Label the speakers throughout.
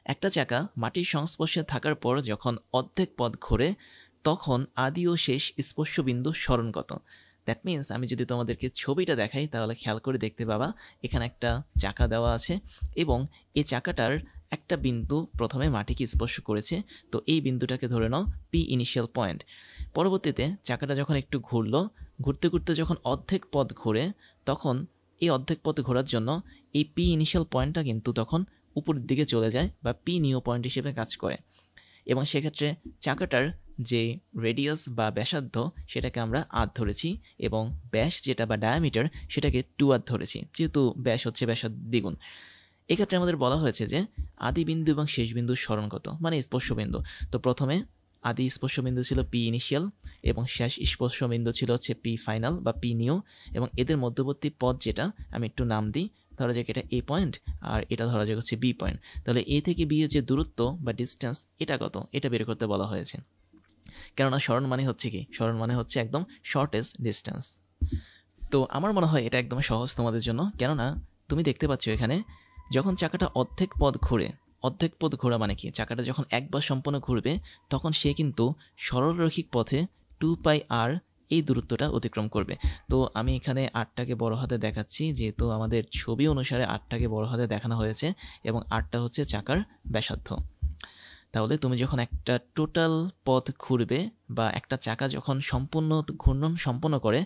Speaker 1: একটা চাকা মাটির সংস্পর্শে থাকার পর যখন অর্ধেক পথ ঘোরে তখন আদি ও শেষ স্পর্শবিন্দু সরণ কত? দ্যাট মিনস আমি যদি তোমাদেরকে ছবিটা দেখাই তাহলে খেয়াল করে দেখতে পাবা এখানে একটা চাকা দেওয়া আছে এবং এই চাকাটার একটা বিন্দু প্রথমে মাটিকে স্পর্শ করেছে, তো এই বিন্দুটাকে ধরে নাও পি ইনিশিয়াল পয়েন্ট। পরবর্তীতে চাকাটা যখন একটু ঘুরলো, ঘুরতে ঘুরতে যখন অর্ধেক পথ ঘোরে তখন এই অর্ধেক পথ ঘোরার জন্য এই পি ইনিশিয়াল পয়েন্টটা কিন্তু তখন উপরের দিকে চলে যায় বা পি নিউ পয়েন্ট হিসেবে কাজ করে এবং সেক্ষেত্রে চাকাটার যে রেডিয়াস বা ব্যাসার্ধ সেটাকে আমরা আর ধরেছি এবং ব্যাস যেটা বা ডায়ামিটার সেটাকে 2r ধরেছি, যেহেতু ব্যাস হচ্ছে ব্যাসার্ধ দ্বিগুণ। এক্ষেত্রে আমাদের বলা হয়েছে যে আদি বিন্দু এবং শেষ বিন্দুর সরণ কত, মানে স্পর্শবিন্দু। তো প্রথমে আদি স্পর্শবিন্দু ছিল পি ইনিশিয়াল এবং শেষ স্পর্শবিন্দু ছিল হচ্ছে পি ফাইনাল বা পি নিউ, এবং এদের মধ্যবর্তী পথ যেটা আমি একটু নাম দিই, ধরা যাক এটা এ পয়েন্ট আর এটা ধরা যাক হচ্ছে বি পয়েন্ট। তাহলে এ থেকে বি এর যে দূরত্ব বা ডিস্টেন্স এটা কত, এটা বের করতে বলা হয়েছে। কেননা সরণ মানে হচ্ছে কি, সরণ মানে হচ্ছে একদম শর্টেস্ট ডিস্টেন্স। তো আমার মনে হয় এটা একদম সহজ তোমাদের জন্য, কেননা তুমি দেখতে পাচ্ছ এখানে যখন চাকাটা অর্ধেক পথ ঘুরে, অর্ধেক পথ ঘোরা মানে কি, চাকাটা যখন একবার সম্পূর্ণ ঘুরবে তখন সে কিন্তু সরলরৈখিক পথে 2πr এই দূরত্বটা অতিক্রম করবে। তো আমি এখানে 8টাকে বড় হাতে দেখাচ্ছি, যেহেতু আমাদের ছবি অনুসারে 8টাকে বড় হাতে দেখানো হয়েছে এবং 8টা হচ্ছে চাকার ব্যাসার্ধ। তাহলে তুমি যখন একটা টোটাল পথ ঘুরবে বা একটা চাকা যখন সম্পূর্ণ ঘূর্ণন সম্পন্ন করে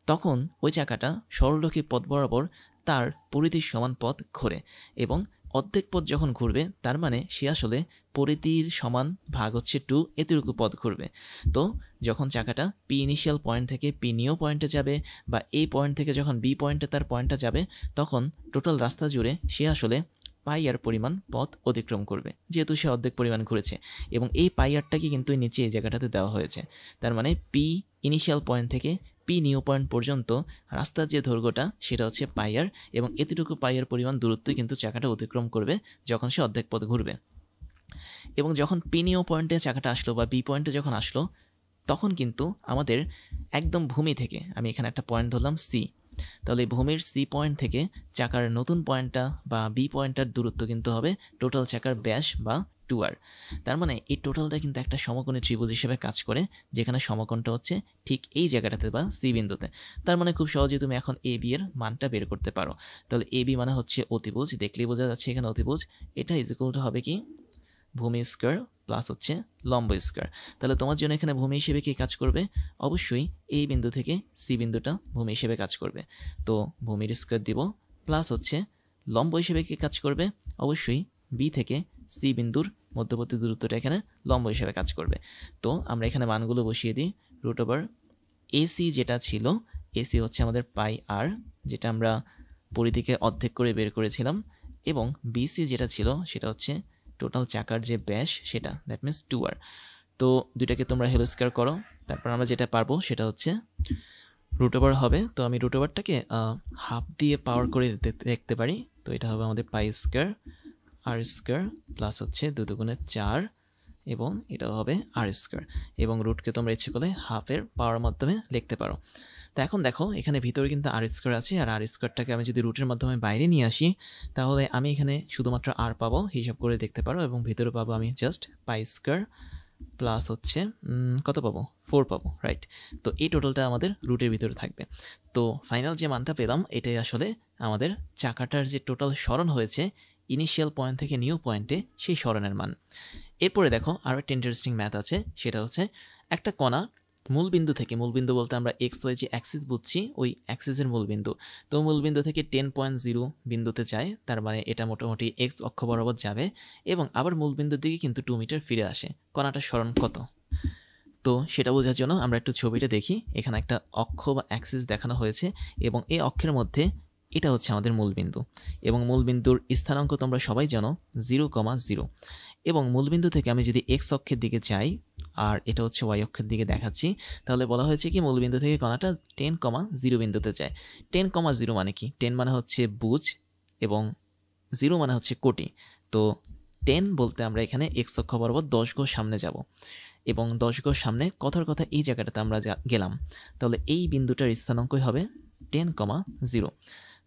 Speaker 1: তখন ওই চাকাটা সরলরৈখিক পথ বরাবর তার পরিধির সমান পথ ঘোরে এবং অর্ধেক পথ যখন ঘুরবে তার মানে সে আসলে পরিধির সমান ভাগ হচ্ছে 2 এতটুকু পথ ঘুরবে। তো যখন চাকাটা পি ইনিশিয়াল পয়েন্ট থেকে পি নিউ পয়েন্টে যাবে বা এই পয়েন্ট থেকে যখন বি পয়েন্টে তার পয়েন্টটা যাবে তখন টোটাল রাস্তা জুড়ে সে আসলে পাইয়ার পরিমাণ পথ অতিক্রম করবে, যেহেতু সে অর্ধেক পরিমাণ ঘুরেছে। এবং এই পাইয়ারটাকে কিন্তু নিচে এই জায়গাটাতে দেওয়া হয়েছে। তার মানে পি ইনিশিয়াল পয়েন্ট থেকে পি নিউ পয়েন্ট পর্যন্ত রাস্তার যে দৈর্ঘ্যটা সেটা হচ্ছে পাইয়ার, এবং এতটুকু পাইয়ার পরিমাণ দূরত্বই কিন্তু চাকাটা অতিক্রম করবে যখন সে অর্ধেক পথ ঘুরবে। এবং যখন পি নিউ পয়েন্টে চাকাটা আসলো বা বি পয়েন্টে যখন আসলো তখন কিন্তু আমাদের একদম ভূমি থেকে, আমি এখানে একটা পয়েন্ট ধরলাম সি, তাহলে ভূমির সি পয়েন্ট থেকে চাকার নতুন পয়েন্টটা বা বি পয়েন্টটার দূরত্ব কিন্তু হবে টোটাল চাকার ব্যাস বা 2r। তার মানে এই টোটালটা কিন্তু একটা সমকোণী ত্রিভুজ হিসেবে কাজ করে, যেখানে সমকোণটা হচ্ছে ঠিক এই জায়গাটাতে বা সি বিন্দুতে। তার মানে খুব সহজেই তুমি এখন এ বি এর মানটা বের করতে পারো। তাহলে এ বি মানে হচ্ছে অতিভুজ, দেখলেই বোঝা যাচ্ছে এখানে অতিভুজ। এটা ইকুয়াল টু হবে কি ভূমি স্কয়ার প্লাস হচ্ছে লম্ব স্কয়ার। তাহলে তোমার জন্য এখানে ভূমি হিসেবে কি কাজ করবে, অবশ্যই এই বিন্দু থেকে সি বিন্দুটা ভূমি হিসেবে কাজ করবে। তো ভূমির স্কয়ার দিব প্লাস হচ্ছে লম্ব হিসেবে কি কাজ করবে, অবশ্যই বি থেকে সি বিন্দুর মধ্যবর্তী দূরত্বটা এখানে লম্ব হিসেবে কাজ করবে। তো আমরা এখানে মানগুলো বসিয়ে দিই। রুট ওভার এসি যেটা ছিল, এসি হচ্ছে আমাদের পাই আর, যেটা আমরা পরিধিকে অর্ধেক করে বের করেছিলাম, এবং বিসি যেটা ছিল সেটা হচ্ছে টোটাল চাকার যে ব্যাস সেটা, দ্যাট মিনস 2r। তো দুইটাকে তোমরা হোল স্কয়ার করো, তারপর আমরা যেটা পারবো সেটা হচ্ছে রুট ওভার হবে। তো আমি রুট ওভারটাকে হাফ দিয়ে পাওয়ার করে দেখতে পারি। তো এটা হবে আমাদের পাই স্কয়ার আর স্কয়ার প্লাস হচ্ছে 2 দুগুণে 4 এবং এটা হবে আর স্কয়ার, এবং রুটকে তোমরা ইচ্ছে করলে হাফের পাওয়ার মাধ্যমে লিখতে পারো। তো এখন দেখো এখানে ভিতরে কিন্তু আর স্কয়ার আছে, আর আর স্কয়ারটাকে আমি যদি রুটের মাধ্যমে বাইরে নিয়ে আসি তাহলে আমি এখানে শুধুমাত্র আর পাবো, হিসাব করে দেখতে পারো, এবং ভিতরে পাবো আমি জাস্ট পাই স্কয়ার প্লাস হচ্ছে কত পাবো, 4 পাবো, রাইট। তো এই টোটালটা আমাদের রুটের ভিতরে থাকবে। তো ফাইনাল যে মানটা পেলাম এটাই আসলে আমাদের চাকাটার যে টোটাল সরণ হয়েছে ইনিশিয়াল পয়েন্ট থেকে নিউ পয়েন্টে সেই সরণের মান। এরপরে দেখো আরও একটা ইন্টারেস্টিং ম্যাথ আছে, সেটা হচ্ছে একটা কণা মূলবিন্দু থেকে, মূলবিন্দু বলতে আমরা এক্স ওয়াই যে অ্যাক্সিস বুঝছি ওই অ্যাক্সিসের মূলবিন্দু, তো মূলবিন্দু থেকে 10.0 বিন্দুতে যায়, তার মানে এটা মোটামুটি এক্স অক্ষ বরাবর যাবে এবং আবার মূলবিন্দুর দিকে কিন্তু 2 মিটার ফিরে আসে। কণাটার সরণ কত? তো সেটা বোঝার জন্য আমরা একটু ছবিটা দেখি। এখানে একটা অক্ষ বা অ্যাক্সিস দেখানো হয়েছে এবং এই অক্ষের মধ্যে এটা হচ্ছে আমাদের মূলবিন্দু, এবং মূলবিন্দুর স্থানাঙ্ক তোমরা সবাই জানো 0,0, এবং মূলবিন্দু থেকে আমি যদি এক্স অক্ষের দিকে যাই আর এটা হচ্ছে ওয়াই অক্ষের দিকে দেখাচ্ছি, তাহলে বলা হয়েছে কি মূলবিন্দু থেকে কণাটা 10,0 বিন্দুতে যায়। 10,0 মানে কি, 10 মানে হচ্ছে বুঝ এবং 0 মানে হচ্ছে কোটি। তো 10 বলতে আমরা এখানে এক্স অক্ষ বরাবর 10 গজ সামনে যাব, এবং 10 গজ সামনে কথার কথা এই জায়গাটাতে আমরা গেলাম, তাহলে এই বিন্দুটার স্থানাঙ্কই হবে 10,0।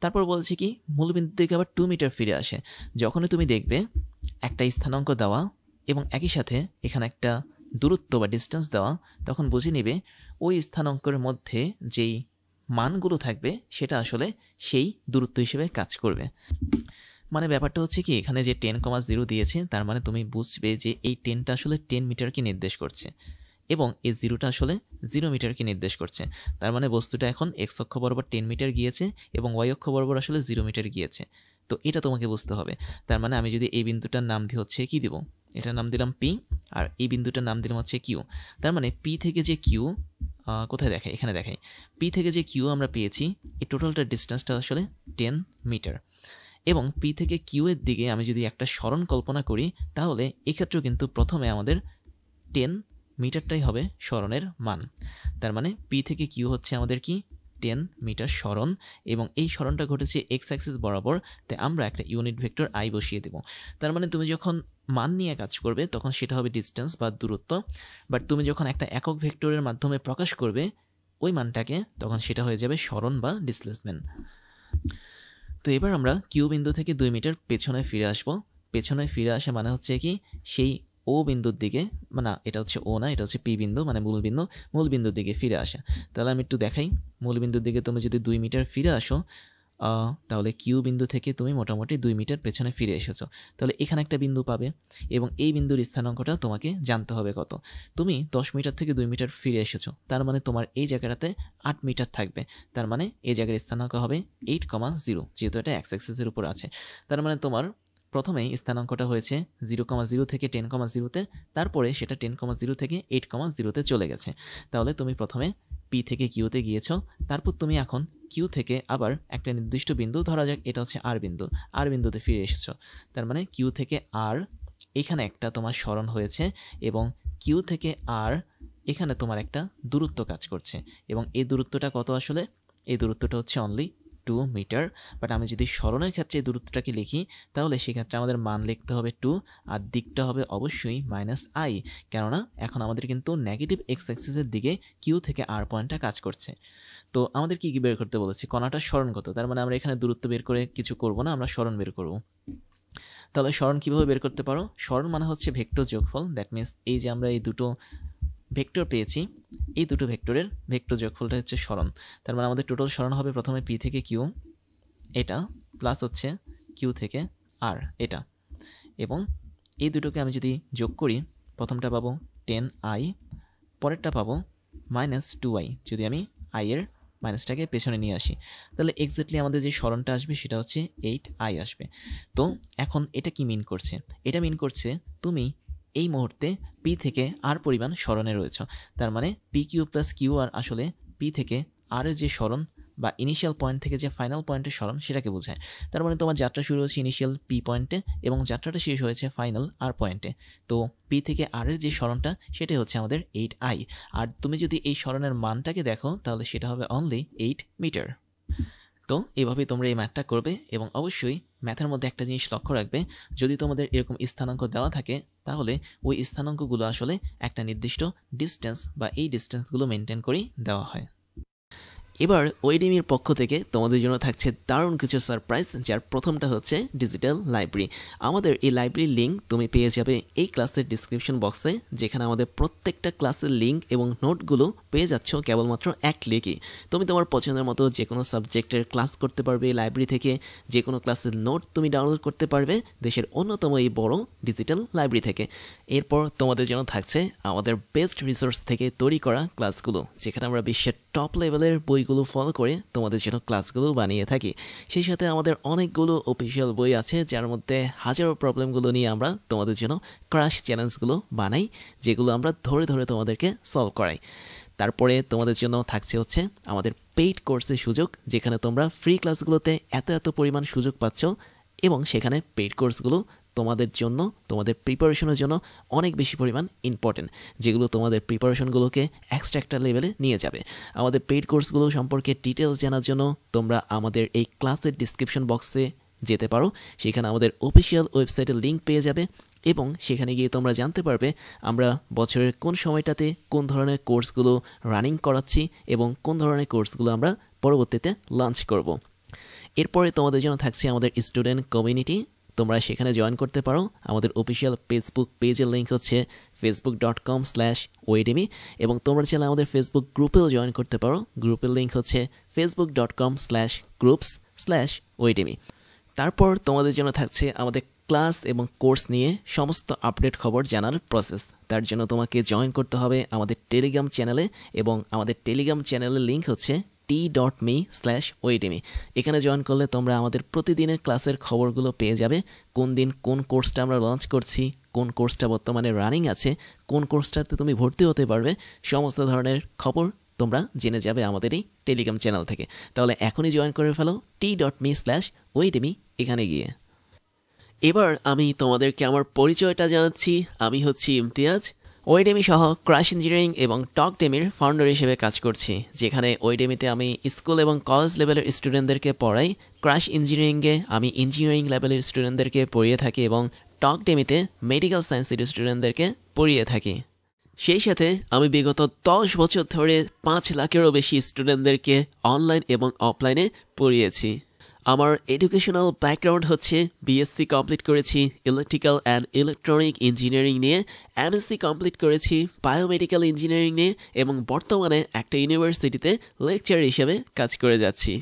Speaker 1: তারপর বলছে কি মূলবিন্দু থেকে আবার 2 মিটার ফিরে আসে। যখনই তুমি দেখবে একটা স্থানাঙ্ক দেওয়া এবং একই সাথে এখানে একটা দূরত্ব বা ডিস্টেন্স দেওয়া, তখন বুঝে নিবে ওই স্থানাঙ্কের মধ্যে যেই মানগুলো থাকবে সেটা আসলে সেই দূরত্ব হিসেবে কাজ করবে। মানে ব্যাপারটা হচ্ছে কি এখানে যে 10,0 দিয়েছে তার মানে তুমি বুঝবে যে এই 10টা আসলে 10 মিটারকে নির্দেশ করছে এবং এই 0টা আসলে 0 মিটারকে নির্দেশ করছে। তার মানে বস্তুটা এখন এক্স অক্ষ বরাবর 10 মিটার গিয়েছে এবং ওয়াই অক্ষ বরাবর আসলে 0 মিটার গিয়েছে। তো এটা তোমাকে বুঝতে হবে। তার মানে আমি যদি এই বিন্দুটার নাম দিই হচ্ছে কি দিব, এটার নাম দিলাম পি, আর এই বিন্দুটার নাম দিলাম হচ্ছে কিউ। তার মানে পি থেকে যে কিউ কোথায় দেখায়, এখানে দেখায়, পি থেকে যে কিউ আমরা পেয়েছি এই টোটালটার ডিস্টেন্সটা আসলে 10 মিটার। এবং পি থেকে কিউ এর দিকে আমি যদি একটা সরণ কল্পনা করি তাহলে এক্ষেত্রেও কিন্তু প্রথমে আমাদের 10 মিটারটাই হবে সরণের মান। তার মানে পি থেকে কিউ হচ্ছে আমাদের কি 10 মিটার সরণ এবং এই সরণটা ঘটেছে এক্স অ্যাক্সিস বরাবর, তাই আমরা একটা ইউনিট ভেক্টর আই বসিয়ে দেব। তার মানে তুমি যখন মান নিয়ে কাজ করবে তখন সেটা হবে ডিস্টেন্স বা দূরত্ব, বাট তুমি যখন একটা একক ভেক্টরের মাধ্যমে প্রকাশ করবে ওই মানটাকে তখন সেটা হয়ে যাবে সরণ বা ডিসপ্লেসমেন্ট। তো এবার আমরা কিউ বিন্দু থেকে 2 মিটার পেছনে ফিরে আসব। পেছনে ফিরে আসা মানে হচ্ছে কি সেই ও বিন্দুর দিকে, মানে এটা হচ্ছে ও না, এটা হচ্ছে পি বিন্দু মানে মূল বিন্দুর দিকে ফিরে আসা। তাহলে আমি একটু দেখাই, মূল বিন্দুর দিকে তুমি যদি 2 মিটার ফিরে আসো তাহলে কিউ বিন্দু থেকে তুমি মোটামুটি 2 মিটার পেছনে ফিরে এসেছো। তাহলে এখানে একটা বিন্দু পাবে এবং এই বিন্দুর স্থানাঙ্কটা তোমাকে জানতে হবে কত। তুমি 10 মিটার থেকে 2 মিটার ফিরে এসেছো, তার মানে তোমার এই জায়গাটাতে 8 মিটার থাকবে। তার মানে এই জায়গার স্থানাঙ্ক হবে 8,0, যেহেতু এটা এক্স অ্যাক্সিসের উপর আছে। তার মানে তোমার প্রথমেই স্থানাঙ্কটা হয়েছে 0,0 থেকে 10,0-তে, তারপরে সেটা 10,0 থেকে 8,0-তে চলে গেছে। তাহলে তুমি প্রথমে পি থেকে কিউতে গিয়েছো, তারপর তুমি এখন কিউ থেকে আবার একটা নির্দিষ্ট বিন্দু, ধরা যাক এটা হচ্ছে আর বিন্দুতে ফিরে এসেছো। তার মানে কিউ থেকে আর এখানে একটা তোমার সরণ হয়েছে এবং কিউ থেকে আর এখানে তোমার একটা দূরত্ব কাজ করছে এবং এই দূরত্বটা কত আসলে, এই দূরত্বটা হচ্ছে অনলি 2 মিটার। বাট আমি যদি সরণের ক্ষেত্রে এই দূরত্বটাকে লিখি তাহলে সেক্ষেত্রে আমাদের মান লিখতে হবে 2 আর দিকটা হবে অবশ্যই -i, কেননা এখন আমাদের কিন্তু নেগেটিভ এক্স অ্যাক্সিসের দিকে কিউ থেকে আর পয়েন্টটা কাজ করছে। তো আমাদের কি বের করতে বলেছে, কণাটার সরণ কত। তার মানে আমরা এখানে দূরত্ব বের করে কিছু করব না, আমরা সরণ বের করব। তাহলে সরণ কিভাবে বের করতে পারো, সরণ মানে হচ্ছে ভেক্টর যোগফল। দ্যাট মিনস এই যে আমরা এই দুটো ভেক্টর পেয়েছি, এই দুটো ভেক্টরের ভেক্টর যোগফলটা হচ্ছে সরণ। তার মানে আমাদের টোটাল সরণ হবে প্রথমে পি থেকে কিউ এটা প্লাস হচ্ছে কিউ থেকে আর এটা, এবং এই দুটোকে আমি যদি যোগ করি প্রথমটা পাবো 10i, পরেরটা পাবো -2i, যদি আমি i এর মাইনাসটাকে পেছনে নিয়ে আসি তাহলে এক্স্যাক্টলি আমাদের যে সরণটা আসবে সেটা হচ্ছে 8i আসবে। তো এখন এটা কি মিন করছে, এটা মিন করছে তুমি এই মুহূর্তে পি থেকে আর পরিমাণ সরণে রয়েছে। তার মানে P Q plus Q R আসলে পি থেকে আর এর যে সরণ বা ইনিশিয়াল পয়েন্ট থেকে যে ফাইনাল পয়েন্টের সরণ সেটাকে বোঝায়। তার মানে তোমার যাত্রা শুরু হচ্ছে ইনিশিয়াল পি পয়েন্টে এবং যাত্রাটা শেষ হয়েছে ফাইনাল আর পয়েন্টে। তো পি থেকে আর এর যে সরণটা সেটাই হচ্ছে আমাদের 8i, আর তুমি যদি এই সরণের মানটাকে দেখো তাহলে সেটা হবে অনলি 8 মিটার। তো এভাবেই তোমরা এই ম্যাথটা করবে এবং অবশ্যই ম্যাথের মধ্যে একটা জিনিস লক্ষ্য রাখবে, যদি তোমাদের এরকম স্থানাঙ্ক দেওয়া থাকে তাহলে ওই স্থানাঙ্কগুলো আসলে একটা নির্দিষ্ট ডিস্টেন্স বা এই ডিস্টেন্সগুলো মেনটেন করেই দেওয়া হয়। এবার ওয়েডিমির পক্ষ থেকে তোমাদের জন্য থাকছে দারুণ কিছু সারপ্রাইজ, যার প্রথমটা হচ্ছে ডিজিটাল লাইব্রেরি। আমাদের এই লাইব্রেরির লিঙ্ক তুমি পেয়ে যাবে এই ক্লাসের ডিসক্রিপশন বক্সে, যেখানে আমাদের প্রত্যেকটা ক্লাসের লিঙ্ক এবং নোটগুলো পেয়ে যাচ্ছ কেবলমাত্র এক ক্লিকই। তুমি তোমার পছন্দের মতো যে কোনো সাবজেক্টের ক্লাস করতে পারবে এই লাইব্রেরি থেকে, যে কোনো ক্লাসের নোট তুমি ডাউনলোড করতে পারবে দেশের অন্যতম এই বড় ডিজিটাল লাইব্রেরি থেকে। এরপর তোমাদের জন্য থাকছে আমাদের বেস্ট রিসোর্স থেকে তৈরি করা ক্লাসগুলো, যেখানে আমরা বিশ্বের টপ লেভেলের বইগুলো ফলো করে তোমাদের জন্য ক্লাসগুলো বানিয়ে থাকি। সেই সাথে আমাদের অনেকগুলো অফিসিয়াল বই আছে, যার মধ্যে হাজারো প্রবলেমগুলো নিয়ে আমরা তোমাদের জন্য ক্রাশ চ্যালেঞ্জগুলো বানাই, যেগুলো আমরা ধরে ধরে তোমাদেরকে সলভ করাই। তারপরে তোমাদের জন্য থাকছে হচ্ছে আমাদের পেইড কোর্সের সুযোগ, যেখানে তোমরা ফ্রি ক্লাসগুলোতে এত পরিমাণ সুযোগ পাচ্ছ এবং সেখানে পেইড কোর্সগুলো তোমাদের জন্য, তোমাদের প্রিপারেশনের জন্য অনেক বেশি পরিমাণ ইম্পর্টেন্ট, যেগুলো তোমাদের প্রিপারেশনগুলোকে এক্সট্রা একটা লেভেলে নিয়ে যাবে। আমাদের পেইড কোর্সগুলো সম্পর্কে ডিটেলস জানার জন্য তোমরা আমাদের এই ক্লাসের ডিসক্রিপশন বক্সে যেতে পারো, সেখানে আমাদের অফিসিয়াল ওয়েবসাইটের লিঙ্ক পেয়ে যাবে এবং সেখানে গিয়ে তোমরা জানতে পারবে আমরা বছরের কোন সময়টাতে কোন ধরনের কোর্সগুলো রানিং করাচ্ছি এবং কোন ধরনের কোর্সগুলো আমরা পরবর্তীতে লঞ্চ করব। এরপরে তোমাদের জন্য থাকছে আমাদের স্টুডেন্ট কমিউনিটি। তোমরা সেখানে জয়েন করতে পারো। আমাদের অফিসিয়াল ফেসবুক পেজের লিঙ্ক হচ্ছে facebook.com/oedemy এবং তোমরা চাইলে আমাদের ফেসবুক গ্রুপেও জয়েন করতে পারো। গ্রুপের লিঙ্ক হচ্ছে facebook.com/groups/oedemy। তারপর তোমাদের জন্য থাকছে আমাদের ক্লাস এবং কোর্স নিয়ে সমস্ত আপডেট খবর জানার প্রসেস। তার জন্য তোমাকে জয়েন করতে হবে আমাদের টেলিগ্রাম চ্যানেলে এবং আমাদের টেলিগ্রাম চ্যানেলের লিঙ্ক হচ্ছে t.me/oedemy। এখানে জয়েন করলে তোমরা আমাদের প্রতিদিনের ক্লাসের খবরগুলো পেয়ে যাবে। কোন দিন কোন কোর্সটা আমরা লঞ্চ করছি, কোন কোর্সটা বর্তমানে রানিং আছে, কোন কোর্সটাতে তুমি ভর্তি হতে পারবে, সমস্ত ধরনের খবর তোমরা জেনে যাবে আমাদের এই টেলিগ্রাম চ্যানেল থেকে। তাহলে এখনই জয়েন করে ফেলো t.me/oedemy এখানে গিয়ে। এবার আমি তোমাদেরকে আমার পরিচয়টা জানাচ্ছি। আমি হচ্ছি ইমতিয়াজ, ওয়েডেমি সহ ক্রাশ ইঞ্জিনিয়ারিং এবং টকডেমির ফাউন্ডার হিসেবে কাজ করছি, যেখানে ওয়েডেমিতে আমি স্কুল এবং কলেজ লেভেলের স্টুডেন্টদেরকে পড়াই। ক্রাশ ইঞ্জিনিয়ারিংয়ে আমি ইঞ্জিনিয়ারিং লেভেলের স্টুডেন্টদেরকে পড়িয়ে থাকি এবং টকডেমিতে মেডিকেল সায়েন্সের স্টুডেন্টদেরকে পড়িয়ে থাকি। সেই সাথে আমি বিগত 10 বছর ধরে 5 লাখেরও বেশি স্টুডেন্টদেরকে অনলাইন এবং অফলাইনে পড়িয়েছি। আমার এডুকেশনাল ব্যাকগ্রাউন্ড হচ্ছে বিএসসি কমপ্লিট করেছি ইলেকট্রিক্যাল অ্যান্ড ইলেকট্রনিক ইঞ্জিনিয়ারিং নিয়ে, এমএসসি কমপ্লিট করেছি বায়োমেডিক্যাল ইঞ্জিনিয়ারিং নিয়ে এবং বর্তমানে একটা ইউনিভার্সিটিতে লেকচার হিসেবে কাজ করে যাচ্ছি।